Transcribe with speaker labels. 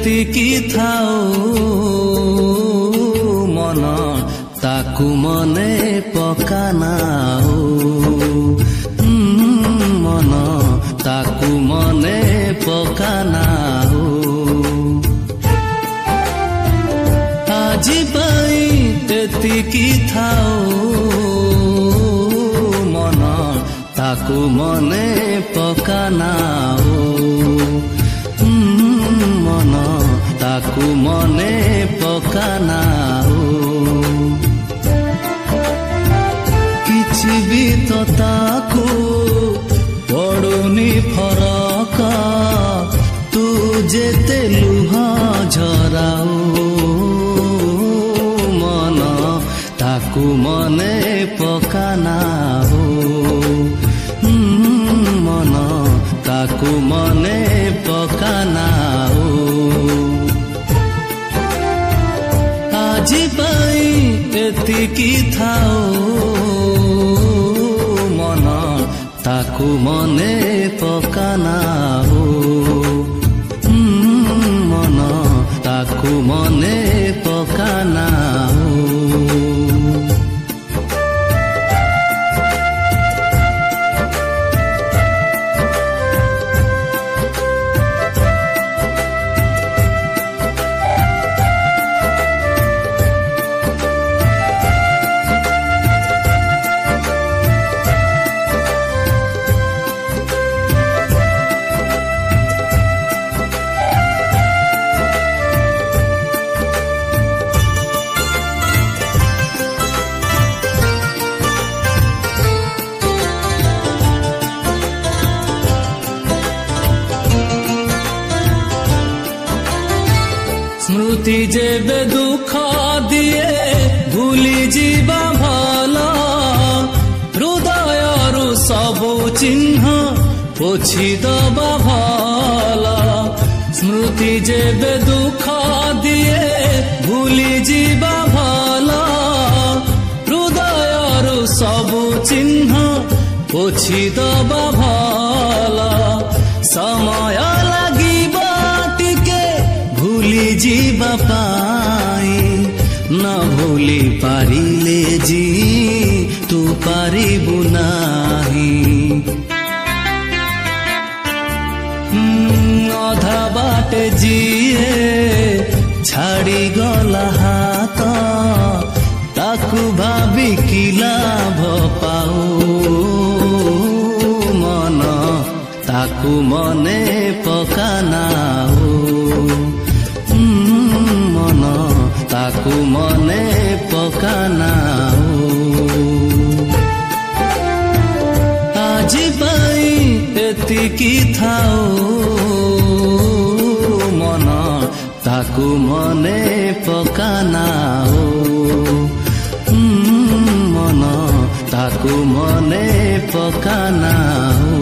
Speaker 1: ଏତିକି ଥାଉ ମନ ତାକୁ ମନେ ପକାନାଉ ମନ ତାକୁ ମନେ ପକାନାଉ ଆଜି ପାଇଁ ଏତିକି ଥାଉ ମନ ତାକୁ ମନେ ପକାନାଉ ମନ ତାକୁ ମନେ ପକାନାଉ କିଛି ବି ତ ତାକୁ ପଡୁନି ଫରକ ତୁ ଯେତେ ଲୁହ ଝରାଉ ମନ ତାକୁ ମନେ ପକାନାଉ ମନ ତାକୁ ମନେ ପକାନାଉ ଆଜି ପାଇଁ ଏତିକି ଥାଉ ମନ ତାକୁ ମନେ ପକାନାଉ ମନ ତାକୁ ମନେ ପକାନାଉ ସ୍ମୃତି ଯେବେ ଦୁଃଖ ଦିଏ ଭୁଲି ଯିବା ଭଲ ହୃଦୟରୁ ସବୁ ଚିହ୍ନ ପୋଛିଦବା ଭଲ ସ୍ମୃତି ଯେବେ ଦୁଃଖ ଦିଏ ଭୁଲି ଯିବା ଭଲ ହୃଦୟରୁ ସବୁ ଚିହ୍ନ ପୋଛିଦବା ଭଲ ସମୟ ଲାଗିବ ଭୁଲି ଯିବା ପାଇଁ ନ ଭୁଲି ପାରିଲେ ଜି ତୁ ପାରିବୁ ନାହିଁ ଅଧା ବାଟେ ଯିଏ ଛାଡ଼ିଗଲା ହାତ ତାକୁ ଭାବି କି ଲାଭ ପାଉ ମନ ତାକୁ ମନେ ପକାନାଉ ମନ ତାକୁ ମନେ ପକାନାଉ ଆଜି ପାଇଁ ଏତିକି ଥାଉ ମନ ତାକୁ ମନେ ପକାନାଉ ମନ ତାକୁ ମନେ ପକାନାଉ